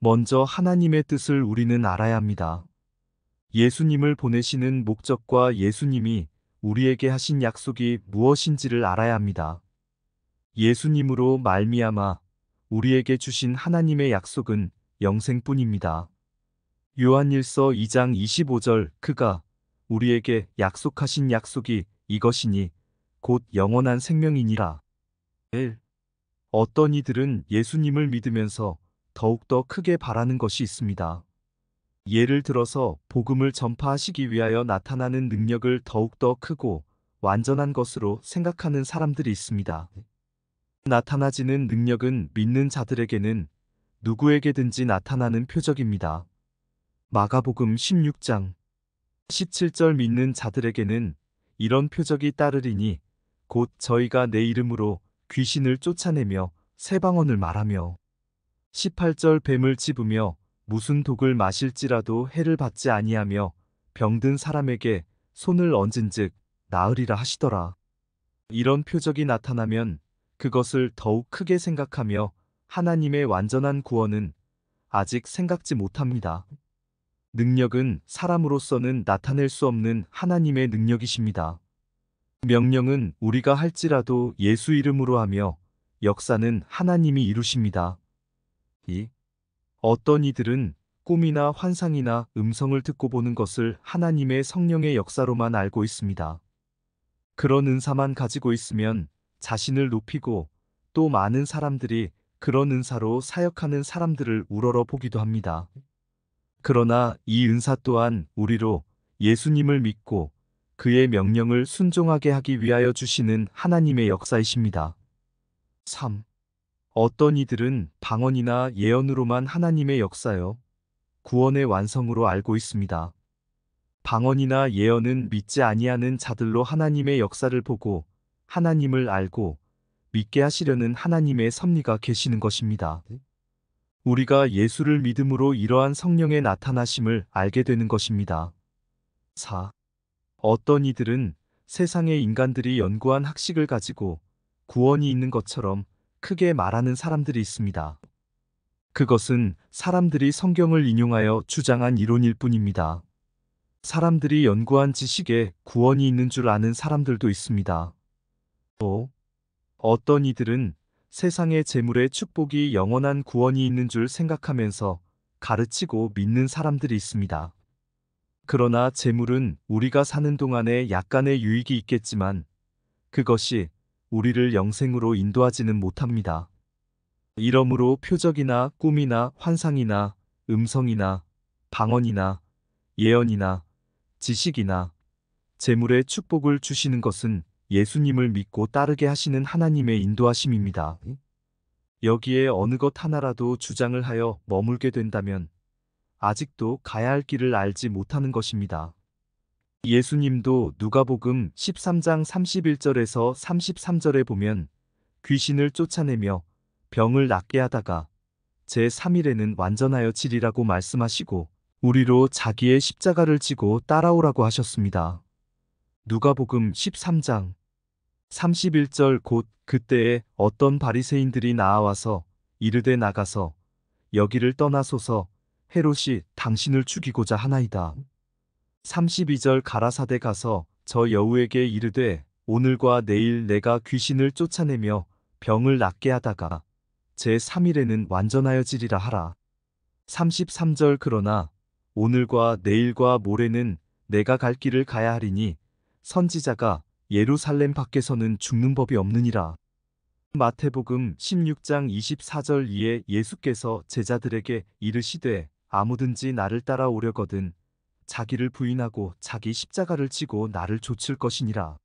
먼저 하나님의 뜻을 우리는 알아야 합니다. 예수님을 보내시는 목적과 예수님이 우리에게 하신 약속이 무엇인지를 알아야 합니다. 예수님으로 말미암아 우리에게 주신 하나님의 약속은 영생뿐입니다. 요한일서 2장 25절 그가 우리에게 약속하신 약속이 이것이니 곧 영원한 생명이니라. 1. 어떤 이들은 예수님을 믿으면서 더욱더 크게 바라는 것이 있습니다. 예를 들어서 복음을 전파하시기 위하여 나타나는 능력을 더욱더 크고 완전한 것으로 생각하는 사람들이 있습니다. 나타나지는 능력은 믿는 자들에게는 누구에게든지 나타나는 표적입니다. 마가복음 16장 17절 믿는 자들에게는 이런 표적이 따르리니 곧 저희가 내 이름으로 귀신을 쫓아내며 새 방언을 말하며 18절 뱀을 찝으며 무슨 독을 마실지라도 해를 받지 아니하며 병든 사람에게 손을 얹은즉 나으리라 하시더라. 이런 표적이 나타나면 그것을 더욱 크게 생각하며 하나님의 완전한 구원은 아직 생각지 못합니다. 능력은 사람으로서는 나타낼 수 없는 하나님의 능력이십니다. 명령은 우리가 할지라도 예수 이름으로 하며 역사는 하나님이 이루십니다. 2. 어떤 이들은 꿈이나 환상이나 음성을 듣고 보는 것을 하나님의 성령의 역사로만 알고 있습니다. 그런 은사만 가지고 있으면 자신을 높이고 또 많은 사람들이 그런 은사로 사역하는 사람들을 우러러 보기도 합니다. 그러나 이 은사 또한 우리로 예수님을 믿고 그의 명령을 순종하게 하기 위하여 주시는 하나님의 역사이십니다. 3. 어떤 이들은 방언이나 예언으로만 하나님의 역사요, 구원의 완성으로 알고 있습니다. 방언이나 예언은 믿지 아니하는 자들로 하나님의 역사를 보고 하나님을 알고 믿게 하시려는 하나님의 섭리가 계시는 것입니다. 우리가 예수를 믿음으로 이러한 성령의 나타나심을 알게 되는 것입니다. 4. 어떤 이들은 세상의 인간들이 연구한 학식을 가지고 구원이 있는 것처럼 크게 말하는 사람들이 있습니다. 그것은 사람들이 성경을 인용하여 주장한 이론일 뿐입니다. 사람들이 연구한 지식에 구원이 있는 줄 아는 사람들도 있습니다. 또 어떤 이들은 세상의 재물의 축복이 영원한 구원이 있는 줄 생각하면서 가르치고 믿는 사람들이 있습니다. 그러나 재물은 우리가 사는 동안에 약간의 유익이 있겠지만 그것이 우리를 영생으로 인도하지는 못합니다. 이러므로 표적이나 꿈이나 환상이나 음성이나 방언이나 예언이나 지식이나 재물의 축복을 주시는 것은 예수님을 믿고 따르게 하시는 하나님의 인도하심입니다. 여기에 어느 것 하나라도 주장을 하여 머물게 된다면 아직도 가야 할 길을 알지 못하는 것입니다. 예수님도 누가복음 13장 31절에서 33절에 보면 귀신을 쫓아내며 병을 낫게 하다가 제3일에는 완전하여 지리라고 말씀하시고 우리로 자기의 십자가를 지고 따라오라고 하셨습니다. 누가복음 13장 31절 곧 그때에 어떤 바리새인들이 나와서 이르되 나가서 여기를 떠나소서 헤롯이 당신을 죽이고자 하나이다. 32절 가라사대 가서 저 여우에게 이르되 오늘과 내일 내가 귀신을 쫓아내며 병을 낫게 하다가 제3일에는 완전하여지리라 하라. 33절 그러나 오늘과 내일과 모레는 내가 갈 길을 가야 하리니 선지자가 예루살렘 밖에서는 죽는 법이 없느니라. 마태복음 16장 24절 이에 예수께서 제자들에게 이르시되 아무든지 나를 따라오려거든 자기를 부인하고 자기 십자가를 지고 나를 좇을 것이니라.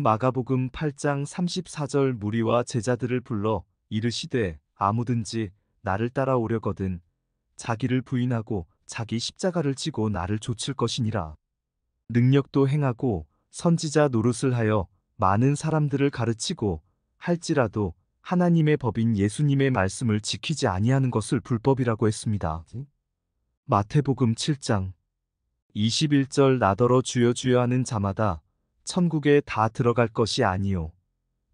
마가복음 8장 34절 무리와 제자들을 불러 이르시되 아무든지 나를 따라오려거든 자기를 부인하고 자기 십자가를 지고 나를 좇을 것이니라. 능력도 행하고 선지자 노릇을 하여 많은 사람들을 가르치고 할지라도 하나님의 법인 예수님의 말씀을 지키지 아니하는 것을 불법이라고 했습니다. 마태복음 7장 21절 나더러 주여 주여 하는 자마다 천국에 다 들어갈 것이 아니요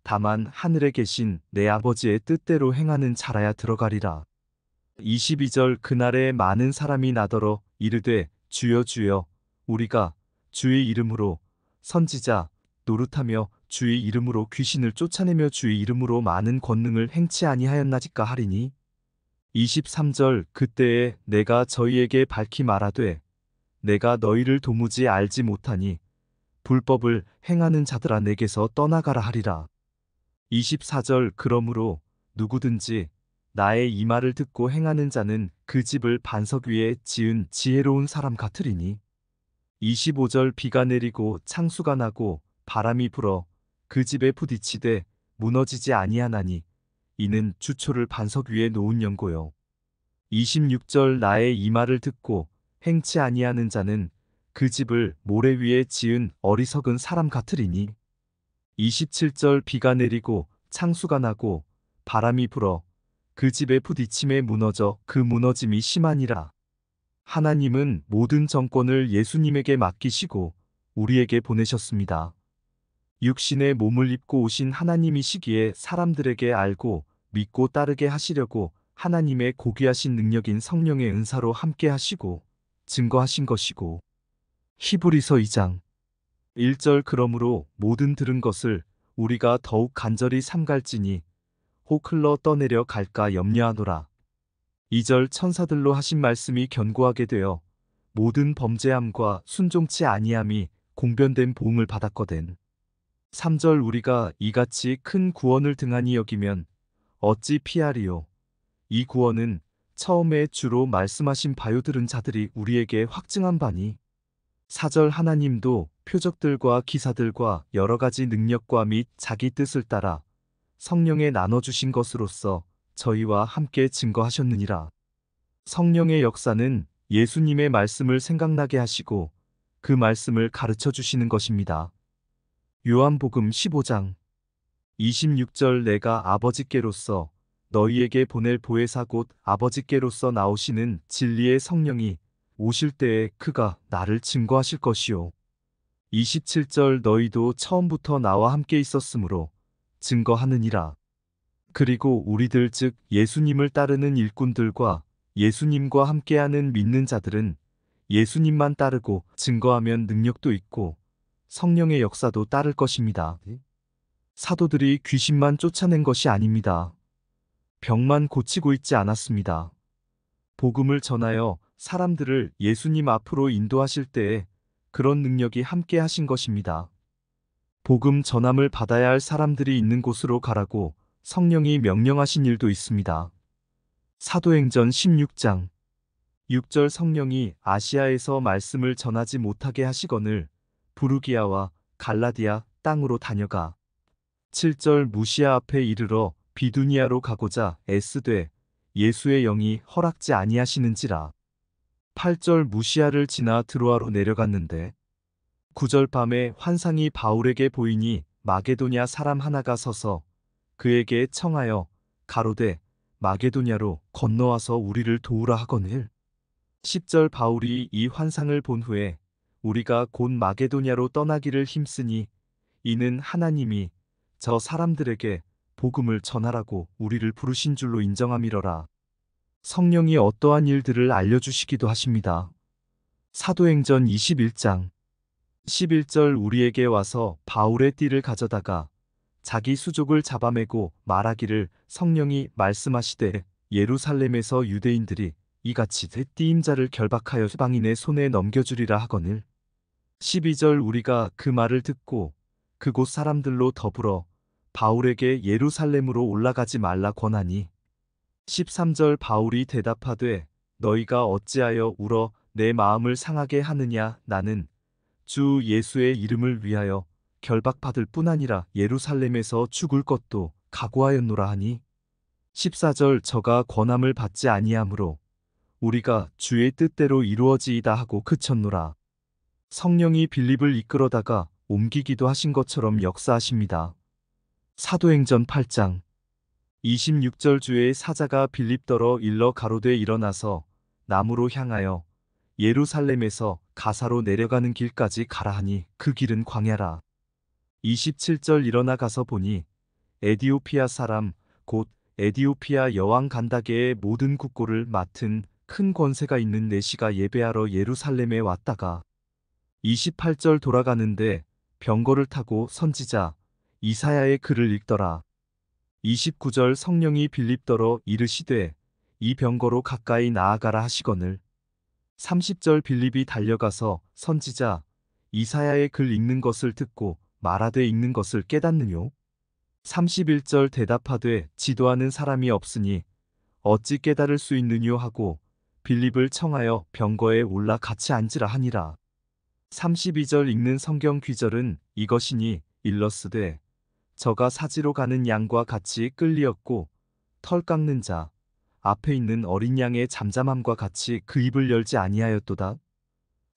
다만 하늘에 계신 내 아버지의 뜻대로 행하는 자라야 들어가리라. 22절 그날에 많은 사람이 나더러 이르되 주여 주여 우리가 주의 이름으로 선지자 노릇하며 주의 이름으로 귀신을 쫓아내며 주의 이름으로 많은 권능을 행치 아니하였나이까 하리니 23절 그때에 내가 저희에게 밝히 말하되 내가 너희를 도무지 알지 못하니 불법을 행하는 자들아 내게서 떠나가라 하리라. 24절 그러므로 누구든지 나의 이 말을 듣고 행하는 자는 그 집을 반석 위에 지은 지혜로운 사람 같으리니 25절 비가 내리고 창수가 나고 바람이 불어 그 집에 부딪히되 무너지지 아니하나니 이는 주초를 반석 위에 놓은 연고요. 26절 나의 이 말을 듣고 행치 아니하는 자는 그 집을 모래 위에 지은 어리석은 사람 같으리니 27절 비가 내리고 창수가 나고 바람이 불어 그 집에 부딪힘에 무너져 그 무너짐이 심하니라. 하나님은 모든 정권을 예수님에게 맡기시고 우리에게 보내셨습니다. 육신의 몸을 입고 오신 하나님이시기에 사람들에게 알고 믿고 따르게 하시려고 하나님의 고귀하신 능력인 성령의 은사로 함께 하시고 증거하신 것이고 히브리서 2장 1절 그러므로 모든 들은 것을 우리가 더욱 간절히 삼갈지니 혹 흘러 떠내려 갈까 염려하노라. 2절 천사들로 하신 말씀이 견고하게 되어 모든 범죄함과 순종치 아니함이 공변된 보응을 받았거든. 3절 우리가 이같이 큰 구원을 등한히 여기면 어찌 피하리요. 이 구원은 처음에 주로 말씀하신 바요 들은 자들이 우리에게 확증한 바니 4절 하나님도 표적들과 기사들과 여러 가지 능력과 및 자기 뜻을 따라 성령에 나눠주신 것으로서 저희와 함께 증거하셨느니라. 성령의 역사는 예수님의 말씀을 생각나게 하시고 그 말씀을 가르쳐 주시는 것입니다. 요한복음 15장 26절 내가 아버지께로서 너희에게 보낼 보혜사 곧 아버지께로서 나오시는 진리의 성령이 오실 때에 그가 나를 증거하실 것이요. 27절 너희도 처음부터 나와 함께 있었으므로 증거하느니라. 그리고 우리들 즉 예수님을 따르는 일꾼들과 예수님과 함께하는 믿는 자들은 예수님만 따르고 증거하면 능력도 있고 성령의 역사도 따를 것입니다. 사도들이 귀신만 쫓아낸 것이 아닙니다. 병만 고치고 있지 않았습니다. 복음을 전하여 사람들을 예수님 앞으로 인도하실 때에 그런 능력이 함께 하신 것입니다. 복음 전함을 받아야 할 사람들이 있는 곳으로 가라고 성령이 명령하신 일도 있습니다. 사도행전 16장 6절 성령이 아시아에서 말씀을 전하지 못하게 하시거늘 부르기아와 갈라디아 땅으로 다녀가 7절 무시아 앞에 이르러 비두니아로 가고자 애쓰되 예수의 영이 허락지 아니하시는지라. 8절 무시아를 지나 드로아로 내려갔는데 9절 밤에 환상이 바울에게 보이니 마게도냐 사람 하나가 서서 그에게 청하여 가로되 마게도냐로 건너와서 우리를 도우라 하거늘. 10절 바울이 이 환상을 본 후에 우리가 곧 마게도냐로 떠나기를 힘쓰니 이는 하나님이 저 사람들에게 복음을 전하라고 우리를 부르신 줄로 인정함이러라. 성령이 어떠한 일들을 알려주시기도 하십니다. 사도행전 21장 11절 우리에게 와서 바울의 띠를 가져다가 자기 수족을 잡아매고 말하기를 성령이 말씀하시되 예루살렘에서 유대인들이 이같이 띠임자를 결박하여 서방인의 손에 넘겨주리라 하거늘. 12절 우리가 그 말을 듣고 그곳 사람들로 더불어 바울에게 예루살렘으로 올라가지 말라 권하니 13절 바울이 대답하되 너희가 어찌하여 울어 내 마음을 상하게 하느냐 나는 주 예수의 이름을 위하여 결박받을 뿐 아니라 예루살렘에서 죽을 것도 각오하였노라 하니 14절 저가 권함을 받지 아니하므로 우리가 주의 뜻대로 이루어지이다 하고 그쳤노라. 성령이 빌립을 이끌어다가 옮기기도 하신 것처럼 역사하십니다. 사도행전 8장 26절 주의 사자가 빌립더러 일러 가로되 일어나서 남으로 향하여 예루살렘에서 가사로 내려가는 길까지 가라 하니 그 길은 광야라. 27절 일어나 가서 보니 에디오피아 사람 곧 에디오피아 여왕 간다게의 모든 국고를 맡은 큰 권세가 있는 내시가 예배하러 예루살렘에 왔다가 28절 돌아가는데 병거를 타고 선지자 이사야의 글을 읽더라. 29절 성령이 빌립더러 이르시되 이 병거로 가까이 나아가라 하시거늘. 30절 빌립이 달려가서 선지자 이사야의 글 읽는 것을 듣고 말하되 읽는 것을 깨닫느뇨. 31절 대답하되 지도하는 사람이 없으니 어찌 깨달을 수 있느뇨 하고 빌립을 청하여 병거에 올라 같이 앉으라 하니라. 32절 읽는 성경 귀절은 이것이니 일러스되 저가 사지로 가는 양과 같이 끌리었고 털 깎는 자 앞에 있는 어린 양의 잠잠함과 같이 그 입을 열지 아니하였도다.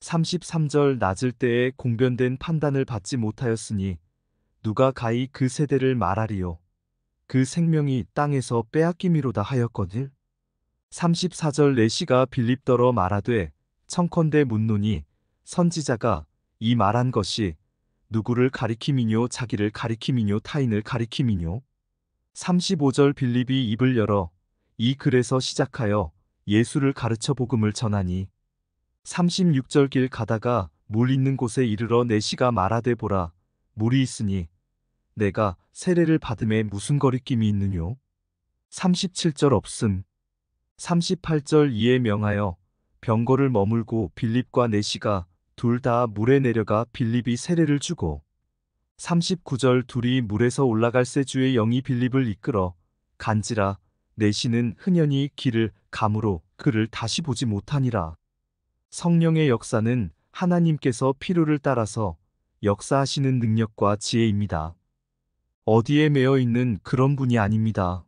33절 낮을 때에 공변된 판단을 받지 못하였으니 누가 가히 그 세대를 말하리요. 그 생명이 땅에서 빼앗김이로다 하였거늘. 34절 내시가 빌립더러 말하되 청컨대 묻노니 선지자가 이 말한 것이 누구를 가리킴이뇨 자기를 가리킴이뇨 타인을 가리킴이뇨. 35절 빌립이 입을 열어 이 글에서 시작하여 예수를 가르쳐 복음을 전하니 36절 길 가다가 물 있는 곳에 이르러 내시가 말하되 보라 물이 있으니 내가 세례를 받음에 무슨 거리낌이 있느뇨. 37절 없음. 38절 이에 명하여 병거를 머물고 빌립과 내시가 둘 다 물에 내려가 빌립이 세례를 주고 39절 둘이 물에서 올라갈새 주의 영이 빌립을 이끌어 간지라 내시는 흔연히 길을 가므로 그를 다시 보지 못하니라. 성령의 역사는 하나님께서 필요를 따라서 역사하시는 능력과 지혜입니다. 어디에 매여 있는 그런 분이 아닙니다.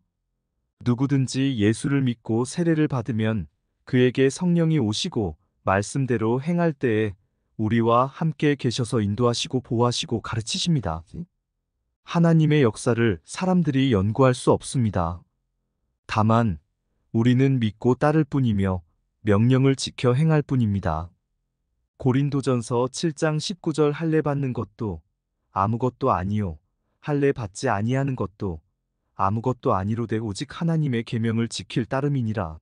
누구든지 예수를 믿고 세례를 받으면 그에게 성령이 오시고 말씀대로 행할 때에 우리와 함께 계셔서 인도하시고 보호하시고 가르치십니다. 하나님의 역사를 사람들이 연구할 수 없습니다. 다만 우리는 믿고 따를 뿐이며 명령을 지켜 행할 뿐입니다. 고린도전서 7장 19절 할례 받는 것도 아무것도 아니요 할례 받지 아니하는 것도 아무것도 아니로되 오직 하나님의 계명을 지킬 따름이니라.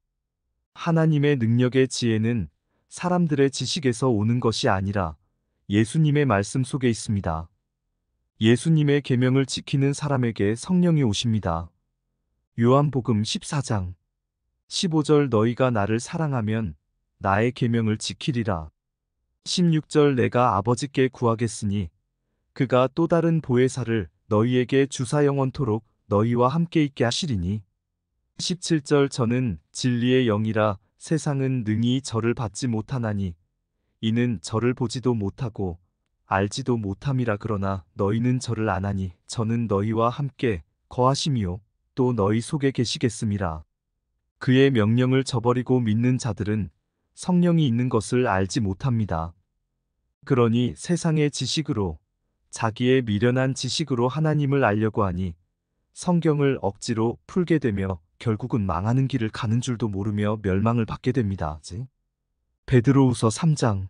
하나님의 능력의 지혜는 사람들의 지식에서 오는 것이 아니라 예수님의 말씀 속에 있습니다. 예수님의 계명을 지키는 사람에게 성령이 오십니다. 요한복음 14장 15절 너희가 나를 사랑하면 나의 계명을 지키리라. 16절 내가 아버지께 구하겠으니 그가 또 다른 보혜사를 너희에게 주사 영원토록 너희와 함께 있게 하시리니. 17절 저는 진리의 영이라 세상은 능히 저를 받지 못하나니 이는 저를 보지도 못하고 알지도 못함이라. 그러나 너희는 저를 아나니 저는 너희와 함께 거하심이요 또 너희 속에 계시겠음이라. 그의 명령을 저버리고 믿는 자들은 성령이 있는 것을 알지 못합니다. 그러니 세상의 지식으로 자기의 미련한 지식으로 하나님을 알려고 하니 성경을 억지로 풀게 되며 결국은 망하는 길을 가는 줄도 모르며 멸망을 받게 됩니다. 베드로후서 3장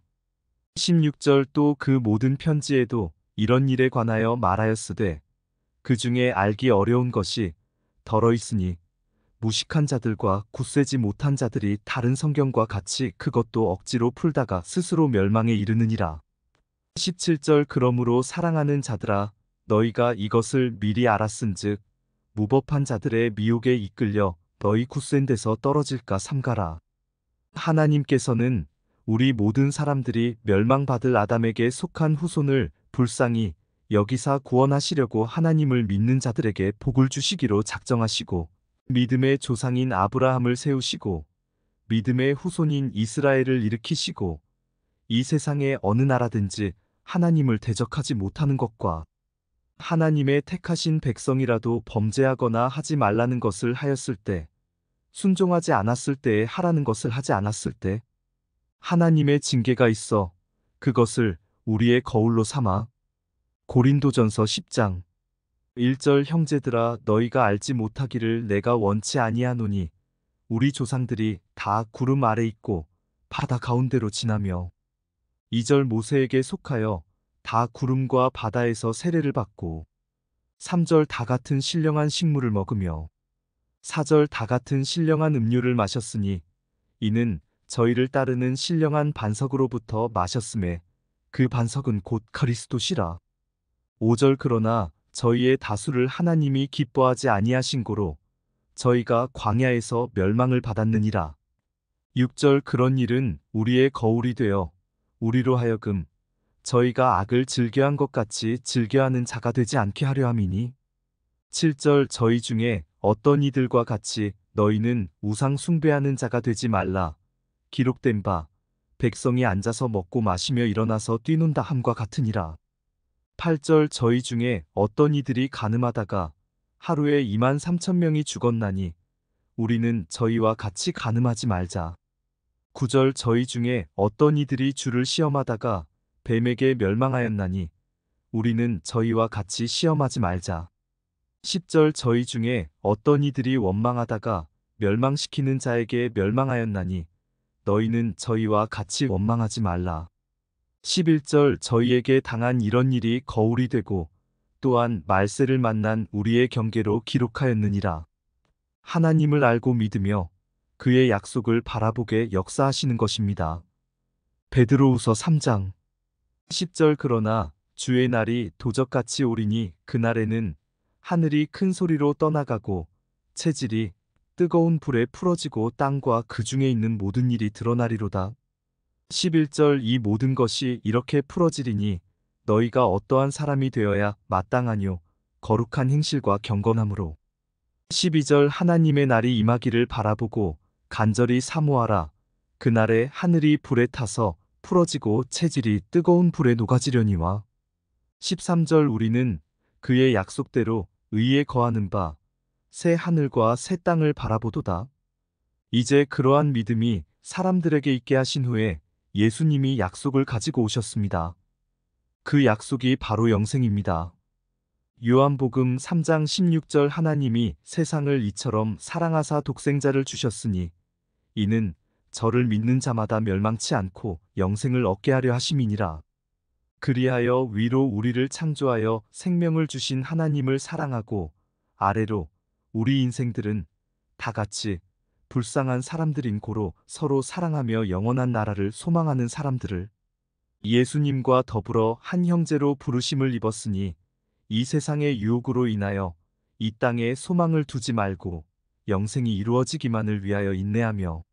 16절 또 그 모든 편지에도 이런 일에 관하여 말하였으되 그 중에 알기 어려운 것이 덜어 있으니 무식한 자들과 굳세지 못한 자들이 다른 성경과 같이 그것도 억지로 풀다가 스스로 멸망에 이르느니라. 17절 그러므로 사랑하는 자들아 너희가 이것을 미리 알았은즉 무법한 자들의 미혹에 이끌려 너희 굳센 데서 떨어질까 삼가라. 하나님께서는 우리 모든 사람들이 멸망받을 아담에게 속한 후손을 불쌍히 여기사 구원하시려고 하나님을 믿는 자들에게 복을 주시기로 작정하시고 믿음의 조상인 아브라함을 세우시고 믿음의 후손인 이스라엘을 일으키시고 이 세상의 어느 나라든지 하나님을 대적하지 못하는 것과 하나님의 택하신 백성이라도 범죄하거나 하지 말라는 것을 하였을 때 순종하지 않았을 때에 하라는 것을 하지 않았을 때 하나님의 징계가 있어 그것을 우리의 거울로 삼아. 고린도전서 10장 1절 형제들아 너희가 알지 못하기를 내가 원치 아니하노니 우리 조상들이 다 구름 아래 있고 바다 가운데로 지나며 2절 모세에게 속하여 다 구름과 바다에서 세례를 받고 3절 다 같은 신령한 식물을 먹으며 4절 다 같은 신령한 음료를 마셨으니 이는 저희를 따르는 신령한 반석으로부터 마셨음에 그 반석은 곧 그리스도시라. 5절 그러나 저희의 다수를 하나님이 기뻐하지 아니하신 고로 저희가 광야에서 멸망을 받았느니라. 6절 그런 일은 우리의 거울이 되어 우리로 하여금 저희가 악을 즐겨한 것 같이 즐겨하는 자가 되지 않게 하려 함이니. 7절 저희 중에 어떤 이들과 같이 너희는 우상 숭배하는 자가 되지 말라. 기록된 바 백성이 앉아서 먹고 마시며 일어나서 뛰논다 함과 같으니라. 8절 저희 중에 어떤 이들이 간음하다가 하루에 23,000명이 죽었나니 우리는 저희와 같이 간음하지 말자. 9절 저희 중에 어떤 이들이 주를 시험하다가 뱀에게 멸망하였나니 우리는 저희와 같이 시험하지 말자. 10절 저희 중에 어떤 이들이 원망하다가 멸망시키는 자에게 멸망하였나니 너희는 저희와 같이 원망하지 말라. 11절 저희에게 당한 이런 일이 거울이 되고 또한 말세를 만난 우리의 경계로 기록하였느니라. 하나님을 알고 믿으며 그의 약속을 바라보게 역사하시는 것입니다. 베드로후서 3장 10절 그러나 주의 날이 도적같이 오리니 그날에는 하늘이 큰 소리로 떠나가고 체질이 뜨거운 불에 풀어지고 땅과 그 중에 있는 모든 일이 드러나리로다. 11절 이 모든 것이 이렇게 풀어지리니 너희가 어떠한 사람이 되어야 마땅하뇨 거룩한 행실과 경건함으로. 12절 하나님의 날이 임하기를 바라보고 간절히 사모하라. 그날에 하늘이 불에 타서 풀어지고 체질이 뜨거운 불에 녹아지려니와. 13절 우리는 그의 약속대로 의에 거하는 바 새 하늘과 새 땅을 바라보도다. 이제 그러한 믿음이 사람들에게 있게 하신 후에 예수님이 약속을 가지고 오셨습니다. 그 약속이 바로 영생입니다. 요한복음 3장 16절 하나님이 세상을 이처럼 사랑하사 독생자를 주셨으니 이는 저를 믿는 자마다 멸망치 않고 영생을 얻게 하려 하심이니라. 그리하여 위로 우리를 창조하여 생명을 주신 하나님을 사랑하고 아래로 우리 인생들은 다 같이 불쌍한 사람들인 고로 서로 사랑하며 영원한 나라를 소망하는 사람들을 예수님과 더불어 한 형제로 부르심을 입었으니 이 세상의 유혹으로 인하여 이 땅에 소망을 두지 말고 영생이 이루어지기만을 위하여 인내하며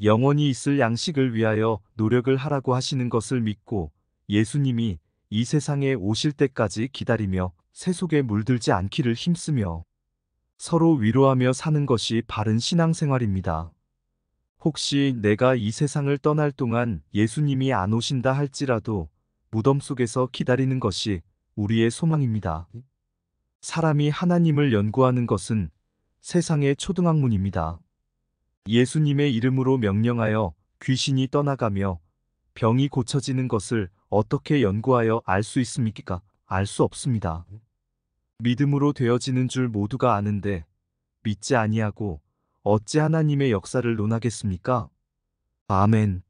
영원히 있을 양식을 위하여 노력을 하라고 하시는 것을 믿고 예수님이 이 세상에 오실 때까지 기다리며 새 속에 물들지 않기를 힘쓰며 서로 위로하며 사는 것이 바른 신앙생활입니다. 혹시 내가 이 세상을 떠날 동안 예수님이 안 오신다 할지라도 무덤 속에서 기다리는 것이 우리의 소망입니다. 사람이 하나님을 연구하는 것은 세상의 초등학문입니다. 예수님의 이름으로 명령하여 귀신이 떠나가며 병이 고쳐지는 것을 어떻게 연구하여 알 수 있습니까? 알 수 없습니다. 믿음으로 되어지는 줄 모두가 아는데 믿지 아니하고 어찌 하나님의 역사를 논하겠습니까? 아멘.